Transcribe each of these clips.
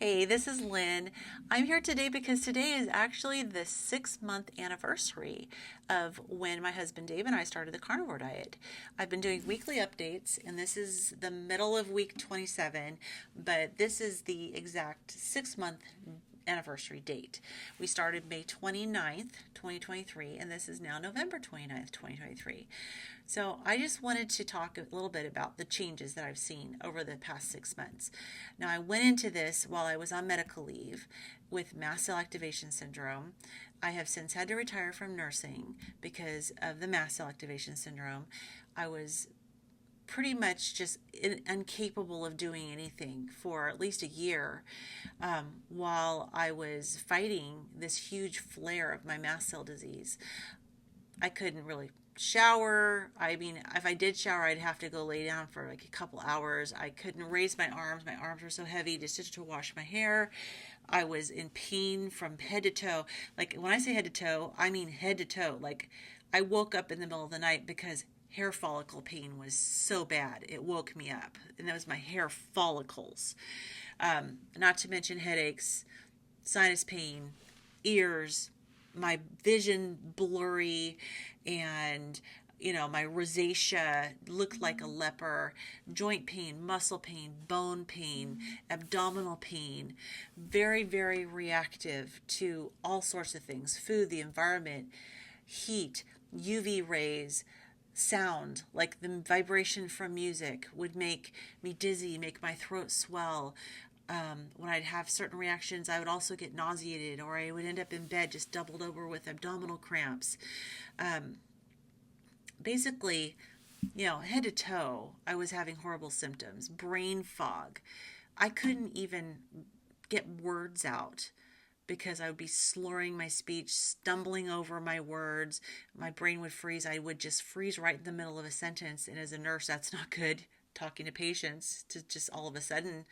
Hey, this is Lynn. I'm here today because today is actually the 6 month anniversary of when my husband Dave and I started the carnivore diet. I've been doing weekly updates, and this is the middle of week 27, but this is the exact 6 month anniversary date. We started May 29th, 2023, and this is now November 29th, 2023. So I just wanted to talk a little bit about the changes that I've seen over the past 6 months. Now, I went into this while I was on medical leave with mast cell activation syndrome. I have since had to retire from nursing because of the mast cell activation syndrome. I was pretty much just incapable of doing anything for at least a year while I was fighting this huge flare of my mast cell disease. I couldn't really shower. I mean, if I did shower, I'd have to go lay down for like a couple hours. I couldn't raise my arms. My arms were so heavy just to wash my hair. I was in pain from head to toe. Like when I say head to toe, I mean head to toe. Like I woke up in the middle of the night because hair follicle pain was so bad. It woke me up. And that was my hair follicles. Not to mention headaches, sinus pain, ears, my vision blurry, and my rosacea looked like a leper, joint pain, muscle pain, bone pain, abdominal pain, very, very reactive to all sorts of things: food, the environment, heat, UV rays, sound, like the vibration from music would make me dizzy, make my throat swell. When I'd have certain reactions, I would also get nauseated, or I would end up in bed just doubled over with abdominal cramps. Um, Basically, head to toe, I was having horrible symptoms, brain fog. I couldn't even get words out because I would be slurring my speech, stumbling over my words. My brain would freeze. I would just freeze right in the middle of a sentence. And as a nurse, that's not good. Talking to patients, to just all of a sudden,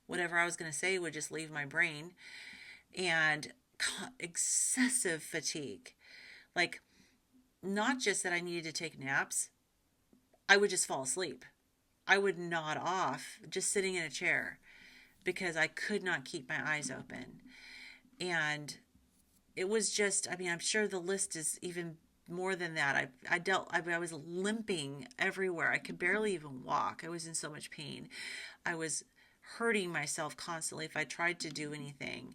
whatever I was going to say would just leave my brain. And excessive fatigue. Like, not just that I needed to take naps, I would just fall asleep. I would nod off just sitting in a chair because I could not keep my eyes open. And it was just, I mean, I'm sure the list is even more than that. I was limping everywhere. I could barely even walk. I was in so much pain. I was hurting myself constantly if I tried to do anything.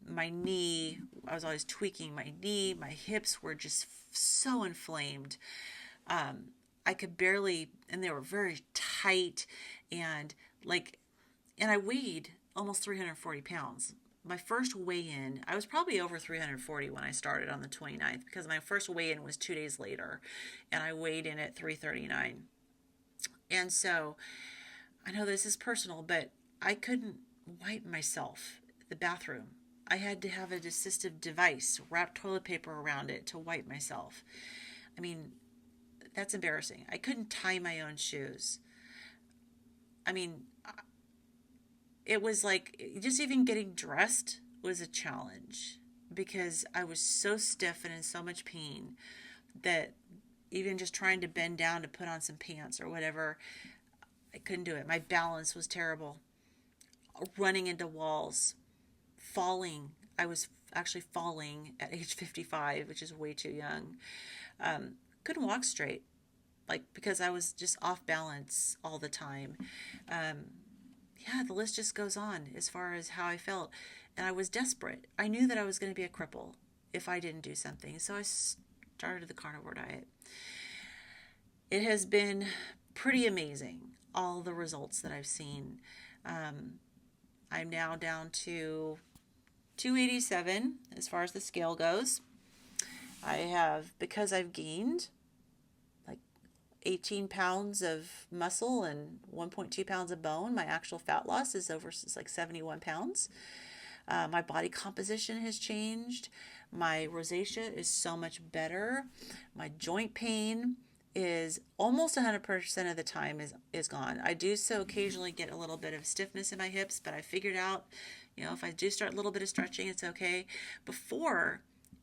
My knee, I was always tweaking my knee. My hips were just so inflamed. I could barely, and they were very tight, and like, and I weighed almost 340 pounds. My first weigh-in, I was probably over 340 when I started on the 29th, because my first weigh-in was 2 days later, and I weighed in at 339. And so I know this is personal, but I couldn't wipe myself in the bathroom. I had to have an assistive device, wrap toilet paper around it to wipe myself. I mean, that's embarrassing. I couldn't tie my own shoes. I mean, it was like just even getting dressed was a challenge because I was so stiff and in so much pain that even just trying to bend down to put on some pants or whatever, I couldn't do it. My balance was terrible. Running into walls, falling. I was actually falling at age 55, which is way too young. Couldn't walk straight, like because I was just off balance all the time. Yeah, the list just goes on as far as how I felt. And I was desperate. I knew that I was going to be a cripple if I didn't do something. So I started the carnivore diet. It has been pretty amazing, all the results that I've seen. I'm now down to 287 as far as the scale goes. I have, because I've gained like 18 pounds of muscle and 1.2 pounds of bone, my actual fat loss is like 71 pounds. My body composition has changed. My rosacea is so much better. My joint pain is almost 100% of the time is gone. I do so occasionally get a little bit of stiffness in my hips, but I figured out, if I do start a little bit of stretching, it's okay. Before,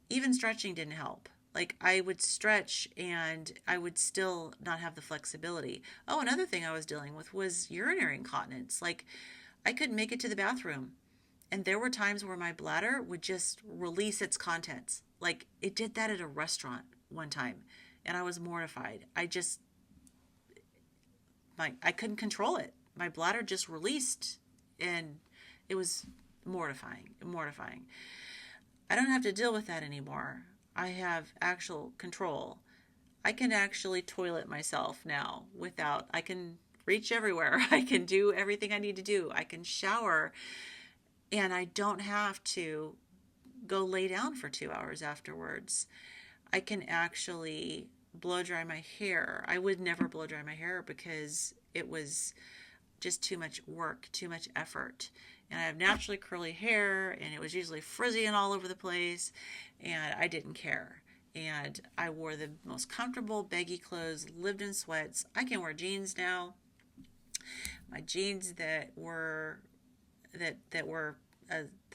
even stretching didn't help. Like I would stretch and I would still not have the flexibility. Oh, another thing I was dealing with was urinary incontinence. Like I couldn't make it to the bathroom. And there were times where my bladder would just release its contents. Like it did that at a restaurant one time, and I was mortified. I couldn't control it. My bladder just released, and it was mortifying, mortifying. I don't have to deal with that anymore. I have actual control. I can actually toilet myself now without, I can reach everywhere. I can do everything I need to do. I can shower, and I don't have to go lay down for 2 hours afterwards. I can actually blow dry my hair. I would never blow dry my hair because it was just too much work, too much effort. And I have naturally curly hair, and it was usually frizzy and all over the place, and I didn't care. And I wore the most comfortable baggy clothes, lived in sweats. I can wear jeans now. My jeans that were the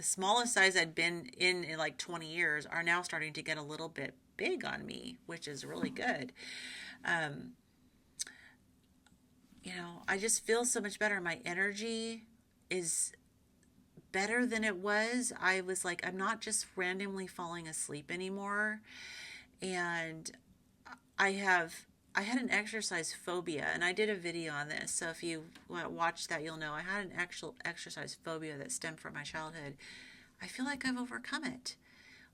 smallest size I'd been in like 20 years are now starting to get a little bit big on me, which is really good. I just feel so much better. My energy is better than it was. I was like, I'm not just randomly falling asleep anymore. And I had an exercise phobia, and I did a video on this. So if you watch that, you'll know I had an actual exercise phobia that stemmed from my childhood. I feel like I've overcome it.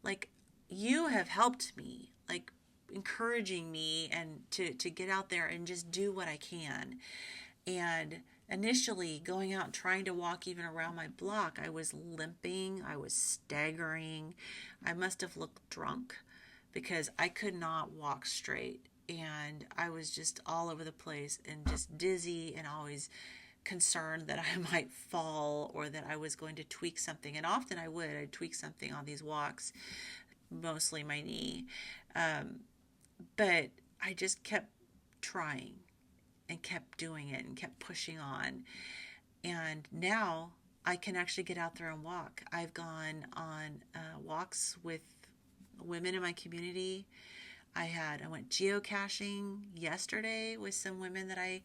Like, you have helped me, like encouraging me and to get out there and just do what I can. And initially going out and trying to walk even around my block, I was limping, I was staggering. I must have looked drunk because I could not walk straight. And I was just all over the place and just dizzy and always concerned that I might fall or that I was going to tweak something. And often I'd tweak something on these walks, mostly my knee. But I just kept trying and kept doing it and kept pushing on. And now I can actually get out there and walk. I've gone on walks with women in my community. I went geocaching yesterday with some women that I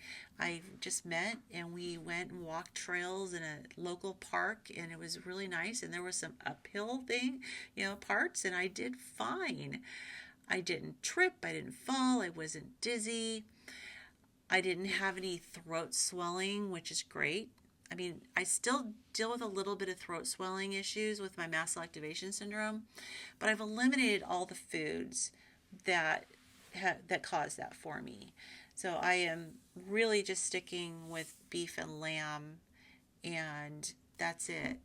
just met, and we went and walked trails in a local park, and it was really nice. And there was some uphill parts, and I did fine. I didn't trip, I didn't fall, I wasn't dizzy. I didn't have any throat swelling, which is great. I mean, I still deal with a little bit of throat swelling issues with my mast cell activation syndrome, but I've eliminated all the foods that cause that for me. So I am really just sticking with beef and lamb, and that's it.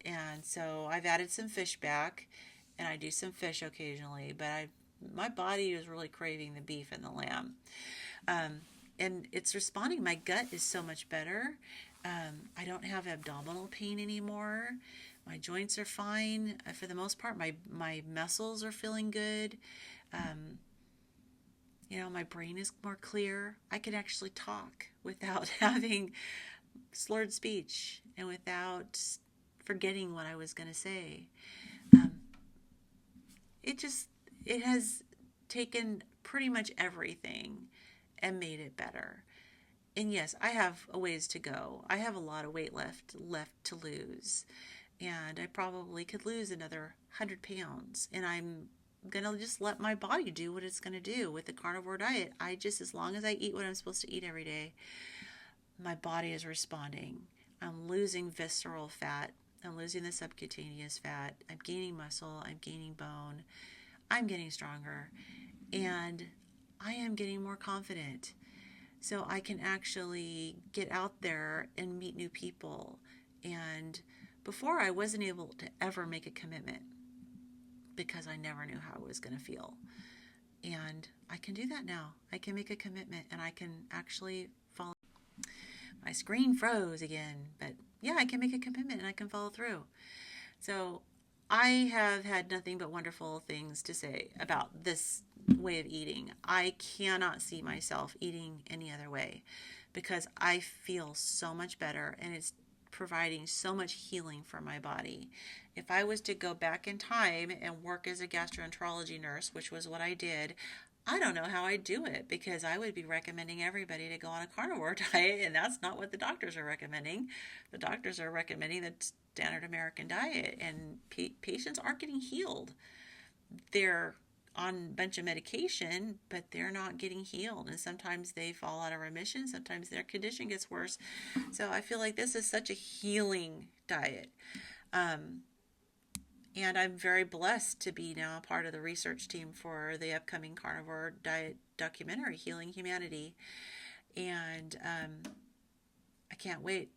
And so I've added some fish back, and I do some fish occasionally, but my body is really craving the beef and the lamb. And it's responding. My gut is so much better. I don't have abdominal pain anymore. My joints are fine. For the most part, my muscles are feeling good. My brain is more clear. I can actually talk without having slurred speech and without forgetting what I was going to say. It has taken pretty much everything and made it better. And yes, I have a ways to go. I have a lot of weight left to lose. And I probably could lose another 100 pounds. And I'm going to just let my body do what it's going to do with the carnivore diet. As long as I eat what I'm supposed to eat every day, my body is responding. I'm losing visceral fat. I'm losing the subcutaneous fat. I'm gaining muscle. I'm gaining bone. I'm getting stronger. And I am getting more confident. So I can actually get out there and meet new people. And before, I wasn't able to ever make a commitment because I never knew how I was going to feel. And I can do that now. I can make a commitment, and I can actually follow. My screen froze again, but yeah, I can make a commitment and I can follow through. So I have had nothing but wonderful things to say about this way of eating. I cannot see myself eating any other way because I feel so much better, and it's providing so much healing for my body. If I was to go back in time and work as a gastroenterology nurse, which was what I did, I don't know how I do it because I would be recommending everybody to go on a carnivore diet, and that's not what the doctors are recommending. The doctors are recommending the standard American diet, and patients aren't getting healed. They're on a bunch of medication, but they're not getting healed. And sometimes they fall out of remission, sometimes their condition gets worse. So I feel like this is such a healing diet. Um, and I'm very blessed to be now a part of the research team for the upcoming carnivore diet documentary, Healing Humanity. And I can't wait.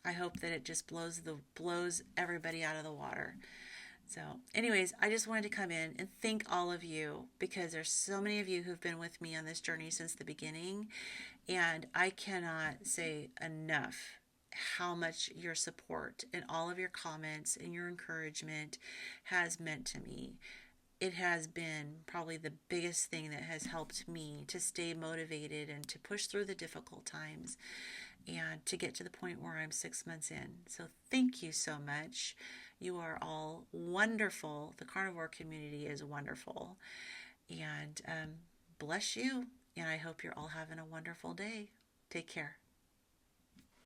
I hope that it just blows everybody out of the water. So, anyways, I just wanted to come in and thank all of you because there's so many of you who've been with me on this journey since the beginning, and I cannot say enough how much your support and all of your comments and your encouragement has meant to me. It has been probably the biggest thing that has helped me to stay motivated and to push through the difficult times and to get to the point where I'm 6 months in. So thank you so much. You are all wonderful. The carnivore community is wonderful. And bless you. And I hope you're all having a wonderful day. Take care.